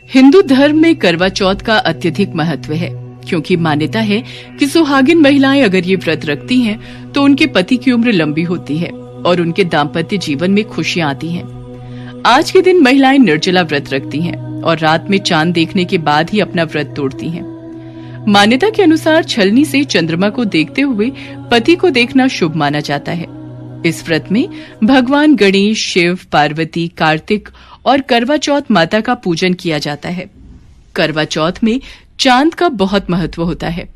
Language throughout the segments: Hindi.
हिंदू धर्म में करवा चौथ का अत्यधिक महत्व है, क्योंकि मान्यता है कि सुहागिन महिलाएं अगर ये व्रत रखती हैं, तो उनके पति की उम्र लंबी होती है और उनके दाम्पत्य जीवन में खुशियां आती हैं। आज के दिन महिलाएं निर्जला व्रत रखती हैं और रात में चांद देखने के बाद ही अपना व्रत तोड़ती हैं। मान्यता के अनुसार छलनी से चंद्रमा को देखते हुए पति को देखना शुभ माना जाता है। इस व्रत में भगवान गणेश, शिव, पार्वती, कार्तिक और करवा चौथ माता का पूजन किया जाता है। करवा चौथ में चांद का बहुत महत्व होता है।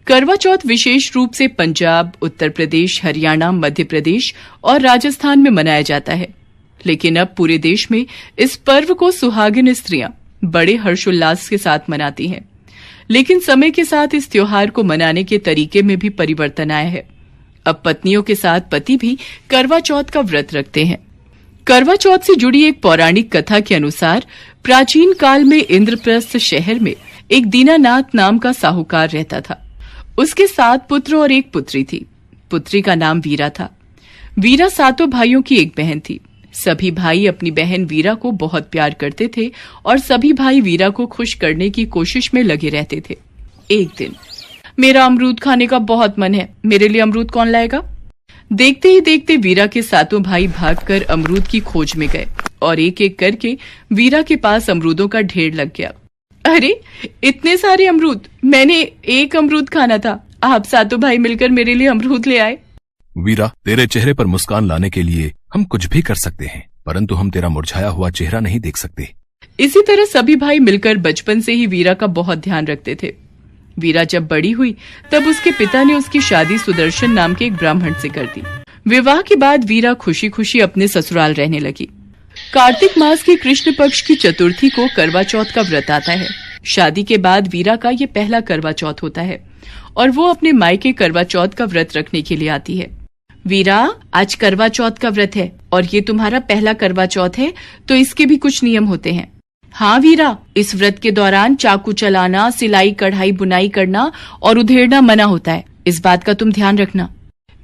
करवा चौथ विशेष रूप से पंजाब, उत्तर प्रदेश, हरियाणा, मध्य प्रदेश और राजस्थान में मनाया जाता है, लेकिन अब पूरे देश में इस पर्व को सुहागिन स्त्रियां बड़े हर्षोल्लास के साथ मनाती हैं। लेकिन समय के साथ इस त्योहार को मनाने के तरीके में भी परिवर्तन आया है। अब पत्नियों के साथ पति भी करवा चौथ का व्रत रखते हैं। करवा चौथ से जुड़ी एक पौराणिक कथा के अनुसार प्राचीन काल में इंद्रप्रस्थ शहर में एक दीनानाथ नाम का साहूकार रहता था। उसके 7 पुत्र और 1 पुत्री थी। पुत्री का नाम वीरा था। वीरा 7 भाइयों की एक बहन थी। सभी भाई अपनी बहन वीरा को बहुत प्यार करते थे और सभी भाई वीरा को खुश करने की कोशिश में लगे रहते थे। एक दिन, मेरा अमरूद खाने का बहुत मन है, मेरे लिए अमरूद कौन लाएगा? देखते ही देखते वीरा के 7 भाई भागकर अमरूद की खोज में गए और एक एक करके वीरा के पास अमरूदों का ढेर लग गया। अरे, इतने सारे अमरूद! मैंने 1 अमरूद खाना था। आप 7 भाई मिलकर मेरे लिए अमरूद ले आए। वीरा, तेरे चेहरे पर मुस्कान लाने के लिए हम कुछ भी कर सकते हैं, परंतु हम तेरा मुरझाया हुआ चेहरा नहीं देख सकते। इसी तरह सभी भाई मिलकर बचपन से ही वीरा का बहुत ध्यान रखते थे। वीरा जब बड़ी हुई तब उसके पिता ने उसकी शादी सुदर्शन नाम के एक ब्राह्मण से कर दी। विवाह के बाद वीरा खुशी खुशी अपने ससुराल रहने लगी। कार्तिक मास के कृष्ण पक्ष की चतुर्थी को करवा चौथ का व्रत आता है। शादी के बाद वीरा का ये पहला करवा चौथ होता है और वो अपने मायके करवा चौथ का व्रत रखने के लिए आती है। वीरा, आज करवा चौथ का व्रत है और ये तुम्हारा पहला करवा चौथ है, तो इसके भी कुछ नियम होते हैं। हाँ वीरा, इस व्रत के दौरान चाकू चलाना, सिलाई, कढ़ाई, बुनाई करना और उधेड़ना मना होता है। इस बात का तुम ध्यान रखना।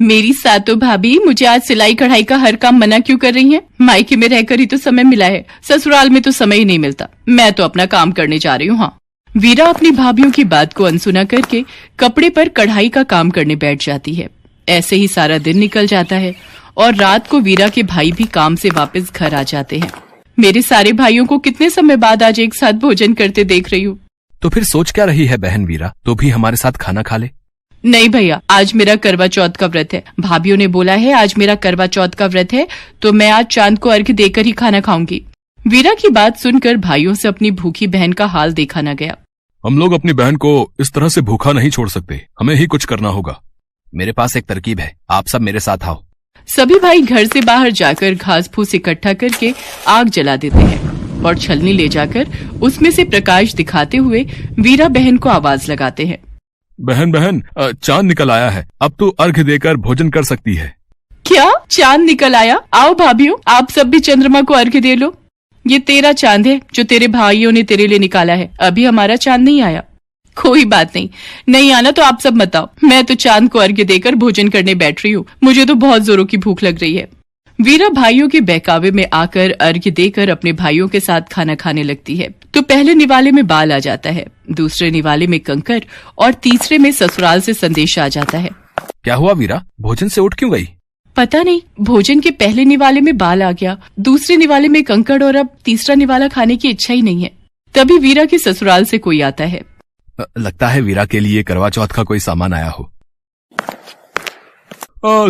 मेरी 7 भाभी मुझे आज सिलाई कढ़ाई का हर काम मना क्यों कर रही हैं? मायके में रहकर ही तो समय मिला है, ससुराल में तो समय ही नहीं मिलता। मैं तो अपना काम करने जा रही हूँ। हाँ। वीरा अपनी भाभीयों की बात को अनसुना करके कपड़े पर कढ़ाई का काम करने बैठ जाती है। ऐसे ही सारा दिन निकल जाता है और रात को वीरा के भाई भी काम से वापस घर आ जाते हैं। मेरे सारे भाइयों को कितने समय बाद आज एक साथ भोजन करते देख रही हूँ। तो फिर सोच क्या रही है बहन वीरा? तो भी हमारे साथ खाना खा ले। नहीं भैया, आज मेरा करवा चौथ का व्रत है। भाभीयों ने बोला है आज मेरा करवा चौथ का व्रत है, तो मैं आज चांद को अर्घ्य देकर ही खाना खाऊंगी। वीरा की बात सुनकर भाइयों से अपनी भूखी बहन का हाल देखा न गया। हम लोग अपनी बहन को इस तरह से भूखा नहीं छोड़ सकते, हमें ही कुछ करना होगा। मेरे पास एक तरकीब है, आप सब मेरे साथ आओ। सभी भाई घर से बाहर जाकर घास फूस इकट्ठा करके आग जला देते हैं और छलनी ले जाकर उसमें से प्रकाश दिखाते हुए वीरा बहन को आवाज लगाते हैं। बहन, चांद निकल आया है, अब तू अर्घ्य देकर भोजन कर सकती है। क्या? चांद निकल आया? आओ भाभीओ, आप सब भी चंद्रमा को अर्घ्य दे लो। ये तेरा चांद है जो तेरे भाइयों ने तेरे लिए निकाला है, अभी हमारा चांद नहीं आया। कोई बात नहीं आना तो आप सब मत आओ, मैं तो चांद को अर्घ्य देकर भोजन करने बैठ रही हूँ। मुझे तो बहुत जोरों की भूख लग रही है। वीरा भाइयों के बहकावे में आकर अर्घ्य देकर अपने भाइयों के साथ खाना खाने लगती है। तो पहले निवाले में बाल आ जाता है, दूसरे निवाले में कंकर और तीसरे में ससुराल से संदेश आ जाता है। क्या हुआ वीरा, भोजन से उठ क्यों गई? पता नहीं, भोजन के पहले निवाले में बाल आ गया, दूसरे निवाले में कंकड़ और अब तीसरा निवाला खाने की इच्छा ही नहीं है। तभी वीरा के ससुराल से कोई आता है। लगता है वीरा के लिए करवा चौथ का कोई सामान आया हो।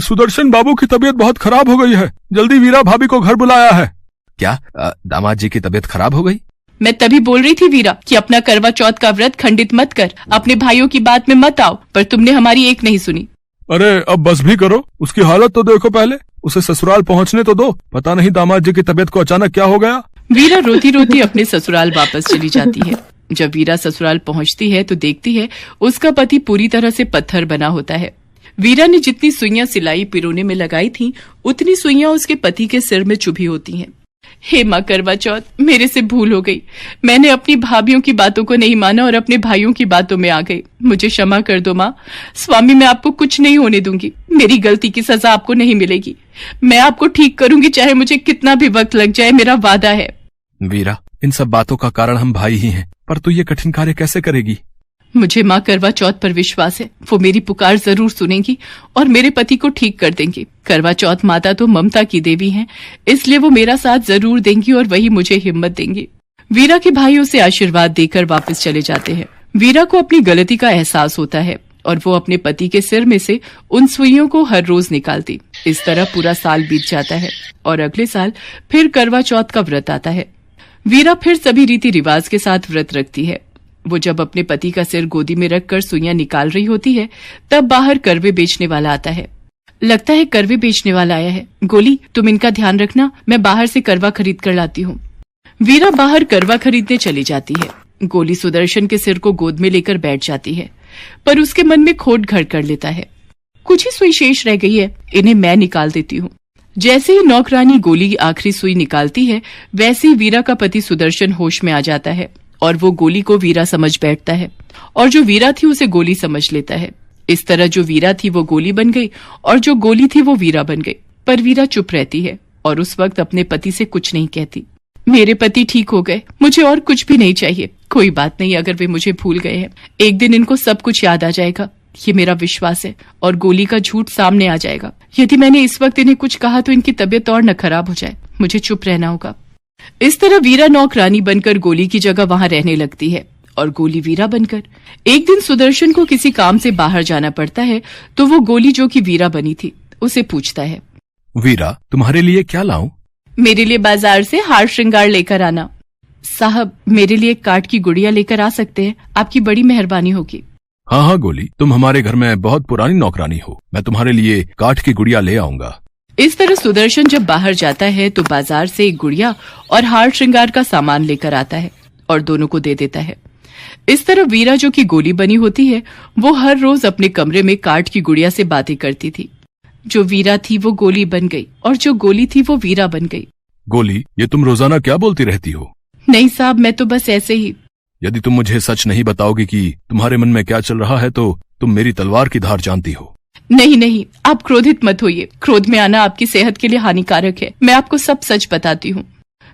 सुदर्शन बाबू की तबीयत बहुत खराब हो गई है, जल्दी वीरा भाभी को घर बुलाया है। क्या दामाद जी की तबीयत खराब हो गई? मैं तभी बोल रही थी वीरा कि अपना करवा चौथ का व्रत खंडित मत कर, अपने भाइयों की बात में मत आओ, पर तुमने हमारी एक नहीं सुनी। अरे अब बस भी करो, उसकी हालत तो देखो, पहले उसे ससुराल पहुंचने तो दो। पता नहीं दामाद जी की तबीयत को अचानक क्या हो गया। वीरा रोती रोती अपने ससुराल वापस चली जाती है। जब वीरा ससुराल पहुंचती है तो देखती है उसका पति पूरी तरह से पत्थर बना होता है। वीरा ने जितनी सुइयां सिलाई पिरोने में लगाई थी, उतनी सुइयां उसके पति के सिर में चुभी होती हैं। हे माँ करवा चौथ, मेरे से भूल हो गई। मैंने अपनी भाभीयों की बातों को नहीं माना और अपने भाइयों की बातों में आ गई। मुझे क्षमा कर दो माँ। स्वामी, मैं आपको कुछ नहीं होने दूंगी। मेरी गलती की सजा आपको नहीं मिलेगी। मैं आपको ठीक करूंगी, चाहे मुझे कितना भी वक्त लग जाए, मेरा वादा है। वीरा, इन सब बातों का कारण हम भाई ही हैं, पर तू ये कठिन कार्य कैसे करेगी? मुझे माँ करवा चौथ पर विश्वास है, वो मेरी पुकार जरूर सुनेंगी और मेरे पति को ठीक कर देंगी। करवा चौथ माता तो ममता की देवी हैं, इसलिए वो मेरा साथ जरूर देंगी और वही मुझे हिम्मत देंगी। वीरा के भाई उसे आशीर्वाद देकर वापस चले जाते हैं। वीरा को अपनी गलती का एहसास होता है और वो अपने पति के सिर में से उन सुइयों को हर रोज निकालती। इस तरह पूरा साल बीत जाता है और अगले साल फिर करवा चौथ का व्रत आता है। वीरा फिर सभी रीति रिवाज के साथ व्रत रखती है। वो जब अपने पति का सिर गोदी में रखकर सुइयां निकाल रही होती है, तब बाहर करवे बेचने वाला आता है। लगता है करवे बेचने वाला आया है। गोली, तुम इनका ध्यान रखना, मैं बाहर से करवा खरीद कर लाती हूँ। वीरा बाहर करवा खरीदने चली जाती है। गोली सुदर्शन के सिर को गोद में लेकर बैठ जाती है, पर उसके मन में खोट घर कर लेता है। कुछ ही सुई शेष रह गई है, इन्हें मैं निकाल देती हूँ। जैसे ही नौकरानी गोली आखिरी सुई निकालती है, वैसे ही वीरा का पति सुदर्शन होश में आ जाता है और वो गोली को वीरा समझ बैठता है और जो वीरा थी उसे गोली समझ लेता है। इस तरह जो वीरा थी वो गोली बन गई और जो गोली थी वो वीरा बन गई। पर वीरा चुप रहती है और उस वक्त अपने पति से कुछ नहीं कहती। मेरे पति ठीक हो गए, मुझे और कुछ भी नहीं चाहिए। कोई बात नहीं, अगर वे मुझे भूल गए हैं, एक दिन इनको सब कुछ याद आ जाएगा, ये मेरा विश्वास है, और गोली का झूठ सामने आ जाएगा। यदि मैंने इस वक्त इन्हें कुछ कहा तो इनकी तबीयत और न खराब हो जाए, मुझे चुप रहना होगा। इस तरह वीरा नौकरानी बनकर गोली की जगह वहां रहने लगती है और गोली वीरा बनकर। एक दिन सुदर्शन को किसी काम से बाहर जाना पड़ता है, तो वो गोली जो कि वीरा बनी थी उसे पूछता है, वीरा, तुम्हारे लिए क्या लाऊं? मेरे लिए बाजार से हार श्रृंगार लेकर आना। साहब, मेरे लिए काठ की गुड़िया लेकर आ सकते हैं, आपकी बड़ी मेहरबानी होगी। हाँ हाँ गोली, तुम हमारे घर में बहुत पुरानी नौकरानी हो, मैं तुम्हारे लिए काठ की गुड़िया ले आऊंगा। इस तरह सुदर्शन जब बाहर जाता है तो बाजार से एक गुड़िया और हार श्रृंगार का सामान लेकर आता है और दोनों को दे देता है। इस तरह वीरा जो कि गोली बनी होती है, वो हर रोज अपने कमरे में काठ की गुड़िया से बातें करती थी। जो वीरा थी वो गोली बन गई और जो गोली थी वो वीरा बन गई। गोली, ये तुम रोजाना क्या बोलती रहती हो? नहीं साहब, मैं तो बस ऐसे ही। यदि तुम मुझे सच नहीं बताओगी कि तुम्हारे मन में क्या चल रहा है तो तुम मेरी तलवार की धार जानती हो। नहीं नहीं, आप क्रोधित मत होइए, क्रोध में आना आपकी सेहत के लिए हानिकारक है। मैं आपको सब सच बताती हूँ।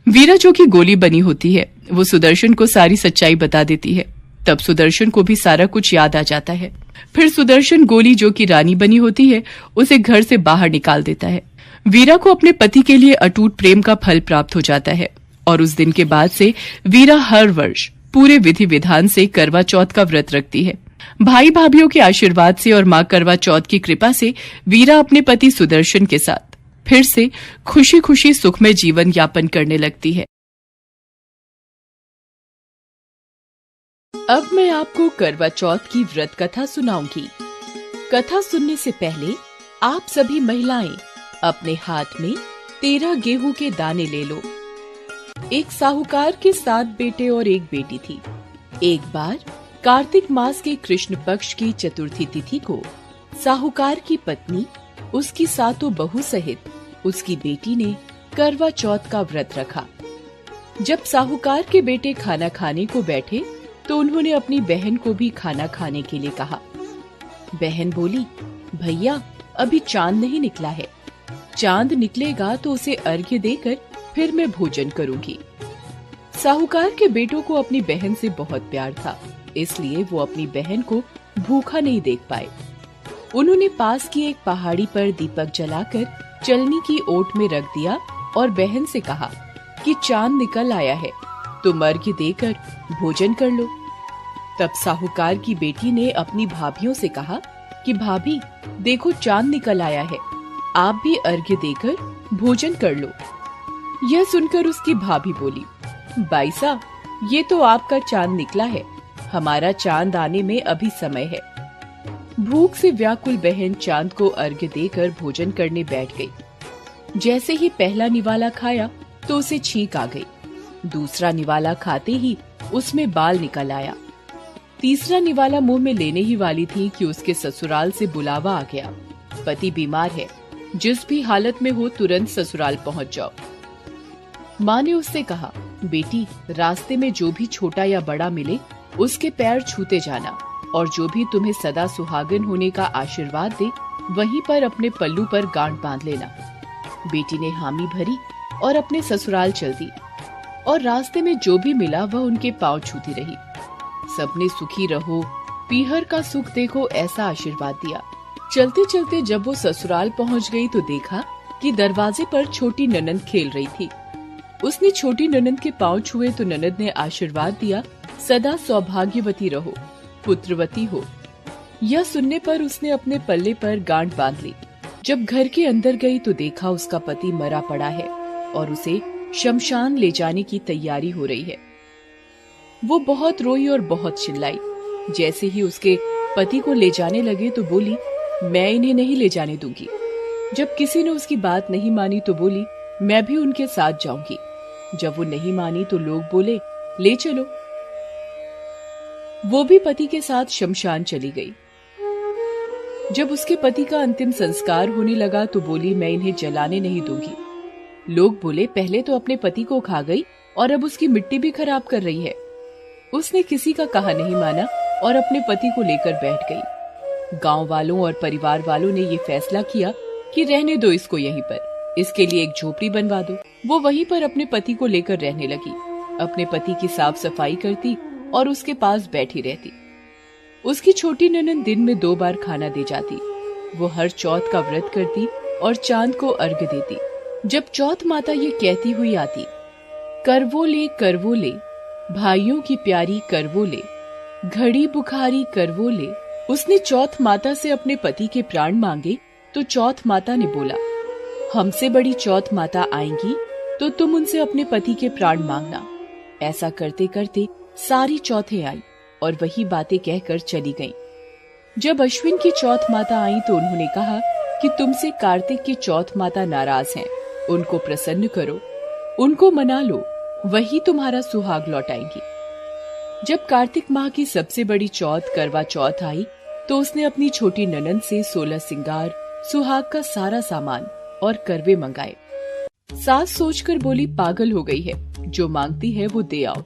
वीरा जो कि गोली बनी होती है, वो सुदर्शन को सारी सच्चाई बता देती है। तब सुदर्शन को भी सारा कुछ याद आ जाता है। फिर सुदर्शन गोली जो कि रानी बनी होती है उसे घर से बाहर निकाल देता है। वीरा को अपने पति के लिए अटूट प्रेम का फल प्राप्त हो जाता है और उस दिन के बाद से वीरा हर वर्ष पूरे विधि विधान से करवा चौथ का व्रत रखती है। भाई भाभीओं के आशीर्वाद से और माँ करवा चौथ की कृपा से वीरा अपने पति सुदर्शन के साथ फिर से खुशी खुशी सुखमय जीवन यापन करने लगती है। अब मैं आपको करवा चौथ की व्रत कथा सुनाऊंगी। कथा सुनने से पहले आप सभी महिलाएं अपने हाथ में 13 गेहूं के दाने ले लो। एक साहूकार के 7 बेटे और एक बेटी थी। एक बार कार्तिक मास के कृष्ण पक्ष की चतुर्थी तिथि को साहूकार की पत्नी, उसकी 7 बहू सहित उसकी बेटी ने करवा चौथ का व्रत रखा। जब साहूकार के बेटे खाना खाने को बैठे तो उन्होंने अपनी बहन को भी खाना खाने के लिए कहा। बहन बोली, भैया अभी चांद नहीं निकला है, चांद निकलेगा तो उसे अर्घ्य देकर फिर मैं भोजन करूंगी। साहूकार के बेटों को अपनी बहन से बहुत प्यार था, इसलिए वो अपनी बहन को भूखा नहीं देख पाए। उन्होंने पास की एक पहाड़ी पर दीपक जलाकर चलनी की ओट में रख दिया और बहन से कहा कि चांद निकल आया है, तुम अर्घ्य देकर भोजन कर लो। तब साहूकार की बेटी ने अपनी भाभियों से कहा कि भाभी देखो चांद निकल आया है, आप भी अर्घ्य देकर भोजन कर लो। यह सुनकर उसकी भाभी बोली, बाईसा ये तो आपका चांद निकला है, हमारा चांद आने में अभी समय है। भूख से व्याकुल बहन चांद को अर्घ्य देकर भोजन करने बैठ गई। जैसे ही पहला निवाला खाया तो उसे छींक आ गई। दूसरा निवाला खाते ही उसमें बाल निकल आया। तीसरा निवाला मुंह में लेने ही वाली थी कि उसके ससुराल से बुलावा आ गया, पति बीमार है, जिस भी हालत में हो तुरंत ससुराल पहुंच जाओ। माँ ने उससे कहा, बेटी रास्ते में जो भी छोटा या बड़ा मिले उसके पैर छूते जाना और जो भी तुम्हें सदा सुहागन होने का आशीर्वाद दे वहीं पर अपने पल्लू पर गांठ बांध लेना। बेटी ने हामी भरी और अपने ससुराल चल दी। और रास्ते में जो भी मिला वह उनके पांव छूती रही। सबने सुखी रहो, पीहर का सुख देखो ऐसा आशीर्वाद दिया। चलते चलते जब वो ससुराल पहुंच गई तो देखा कि दरवाजे पर छोटी ननंद खेल रही थी। उसने छोटी ननंद के पांव छुए तो ननंद ने आशीर्वाद दिया, सदा सौभाग्यवती रहो, पुत्रवती हो। यह सुनने पर उसने अपने पल्ले पर गांठ बांध ली। जब घर के अंदर गई तो देखा उसका पति मरा पड़ा है और उसे शमशान ले जाने की तैयारी हो रही है। वो बहुत रोई और बहुत चिल्लाई। जैसे ही उसके पति को ले जाने लगे तो बोली, मैं इन्हें नहीं ले जाने दूंगी। जब किसी ने उसकी बात नहीं मानी तो बोली, मैं भी उनके साथ जाऊंगी। जब वो नहीं मानी तो लोग बोले, ले चलो। वो भी पति के साथ शमशान चली गई। जब उसके पति का अंतिम संस्कार होने लगा तो बोली, मैं इन्हें जलाने नहीं दूंगी। लोग बोले, पहले तो अपने पति को खा गई और अब उसकी मिट्टी भी खराब कर रही है। उसने किसी का कहा नहीं माना और अपने पति को लेकर बैठ गई। गांव वालों और परिवार वालों ने ये फैसला किया कि रहने दो इसको यहीं पर, इसके लिए एक झोपड़ी बनवा दो। वो वहीं पर अपने पति को लेकर रहने लगी। अपने पति की साफ सफाई करती और उसके पास बैठी रहती। उसकी छोटी ननद दिन में 2 बार खाना दे जाती। वो हर चौथ का व्रत करती और चांद को अर्घ्य देती। जब चौथ माता ये कहती हुई आती, करवो ले भाइयों की प्यारी करवो ले, घड़ी बुखारी करवो ले। उसने चौथ माता से अपने पति के प्राण मांगे तो चौथ माता ने बोला, हमसे बड़ी चौथ माता आएंगी तो तुम उनसे अपने पति के प्राण मांगना। ऐसा करते करते सारी चौथें आई और वही बातें कहकर चली गईं। जब अश्विन की चौथ माता आई तो उन्होंने कहा कि तुमसे कार्तिक की चौथ माता नाराज हैं, उनको प्रसन्न करो, उनको मना लो, वही तुम्हारा सुहाग लौटाएंगी। जब कार्तिक माह की सबसे बड़ी चौथ करवा चौथ आई तो उसने अपनी छोटी ननंद से 16 सिंगार, सुहाग का सारा सामान और करवे मंगाए। सास सोचकर बोली, पागल हो गई है, जो मांगती है वो दे आओ।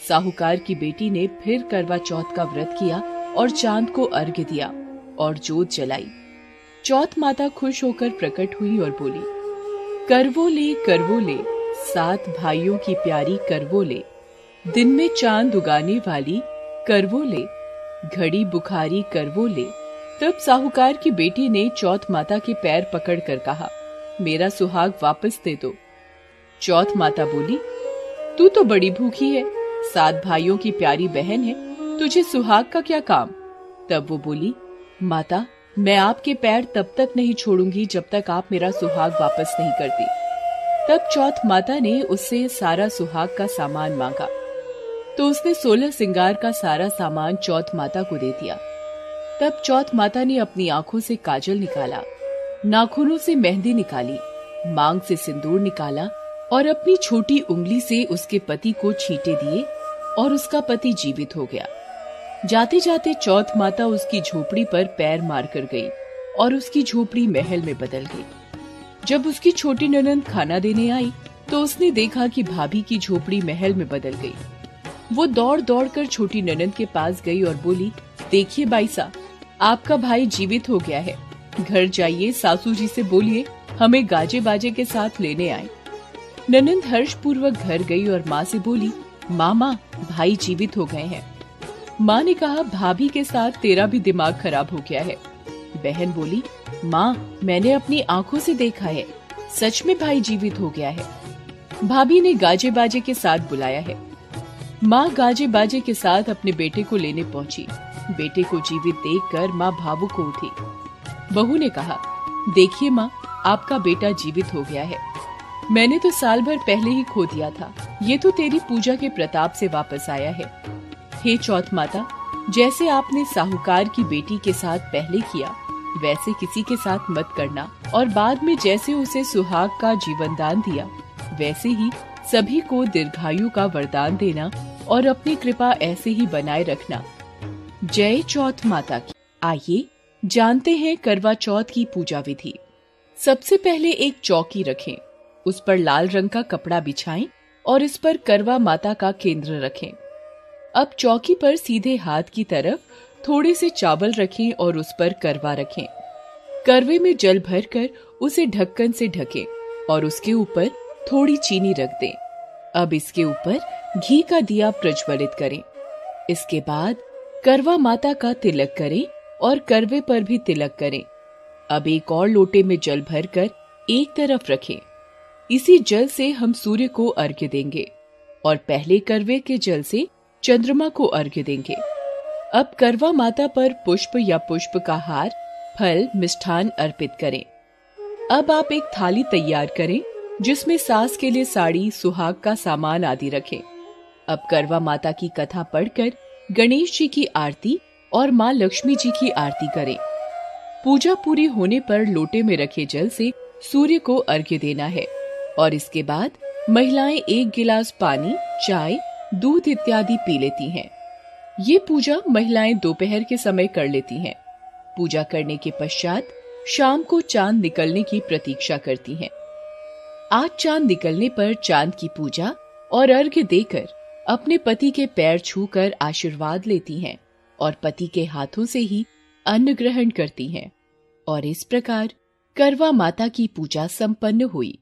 साहूकार की बेटी ने फिर करवा चौथ का व्रत किया और चांद को अर्घ्य दिया और जोत जलाई। चौथ माता खुश होकर प्रकट हुई और बोली, करवो ले 7 भाइयों की प्यारी करवो ले, दिन में चांद उगाने वाली करवो ले, घड़ी बुखारी करवो ले। तब साहूकार की बेटी ने चौथ माता के पैर पकड़कर कहा, मेरा सुहाग वापस दे दो। चौथ माता बोली, तू तो बड़ी भूखी है, 7 भाइयों की प्यारी बहन है, तुझे सुहाग का क्या काम। तब वो बोली, माता मैं आपके पैर तब तक नहीं छोड़ूंगी जब तक आप मेरा सुहाग वापस नहीं करती। तब चौथ माता ने उससे सारा सुहाग का सामान मांगा तो उसने 16 सिंगार का सारा सामान चौथ माता को दे दिया। तब चौथ माता ने अपनी आंखों से काजल निकाला, नाखूनों से मेहंदी निकाली, मांग से सिंदूर निकाला और अपनी छोटी उंगली से उसके पति को छींटे दिए और उसका पति जीवित हो गया। जाते जाते चौथ माता उसकी झोपड़ी पर पैर मार कर गई और उसकी झोपड़ी महल में बदल गई। जब उसकी छोटी ननंद खाना देने आई तो उसने देखा कि भाभी की झोपड़ी महल में बदल गई। वो दौड़ दौड़ कर छोटी ननंद के पास गई और बोली, देखिए बाईसा, आपका भाई जीवित हो गया है, घर जाइए, सासू जी से बोलिए हमें गाजे बाजे के साथ लेने आए। ननंद हर्ष पूर्वक घर गई और माँ से बोली, मामा भाई जीवित हो गए हैं। माँ ने कहा, भाभी के साथ तेरा भी दिमाग खराब हो गया है। बहन बोली, माँ मैंने अपनी आंखों से देखा है, सच में भाई जीवित हो गया है। भाभी ने गाजे बाजे के साथ बुलाया है। माँ गाजे बाजे के साथ अपने बेटे को लेने पहुंची। बेटे को जीवित देखकर माँ भावुक हो उठी। बहू ने कहा, देखिए माँ, आपका बेटा जीवित हो गया है, मैंने तो साल भर पहले ही खो दिया था, ये तो तेरी पूजा के प्रताप से वापस आया है। हे चौथ माता, जैसे आपने साहूकार की बेटी के साथ पहले किया वैसे किसी के साथ मत करना और बाद में जैसे उसे सुहाग का जीवन दान दिया वैसे ही सभी को दीर्घायु का वरदान देना और अपनी कृपा ऐसे ही बनाए रखना। जय चौथ माता की। आइए जानते हैं करवा चौथ की पूजा विधि। सबसे पहले एक चौकी रखें, उस पर लाल रंग का कपड़ा बिछाएं और इस पर करवा माता का केंद्र रखें। अब चौकी पर सीधे हाथ की तरफ थोड़े से चावल रखें और उस पर करवा रखें। करवे में जल भरकर उसे ढक्कन से ढकें और उसके ऊपर थोड़ी चीनी रख दें। अब इसके ऊपर घी का दिया प्रज्वलित करें। इसके बाद करवा माता का तिलक करें और करवे पर भी तिलक करें। अब एक और लोटे में जल भरकर एक तरफ रखें। इसी जल से हम सूर्य को अर्घ्य देंगे और पहले करवे के जल से चंद्रमा को अर्घ्य देंगे। अब करवा माता पर पुष्प या पुष्प का हार, फल, मिष्ठान अर्पित करें। अब आप एक थाली तैयार करें जिसमें सास के लिए साड़ी, सुहाग का सामान आदि रखें। अब करवा माता की कथा पढ़कर गणेश जी की आरती और माँ लक्ष्मी जी की आरती करें। पूजा पूरी होने पर लोटे में रखे जल से सूर्य को अर्घ्य देना है और इसके बाद महिलाएं एक गिलास पानी, चाय, दूध इत्यादि पी लेती हैं। ये पूजा महिलाएं दोपहर के समय कर लेती हैं। पूजा करने के पश्चात शाम को चांद निकलने की प्रतीक्षा करती हैं। आज चांद निकलने पर चांद की पूजा और अर्घ्य देकर अपने पति के पैर छूकर आशीर्वाद लेती हैं और पति के हाथों से ही अन्न ग्रहण करती हैं। और इस प्रकार करवा माता की पूजा संपन्न हुई।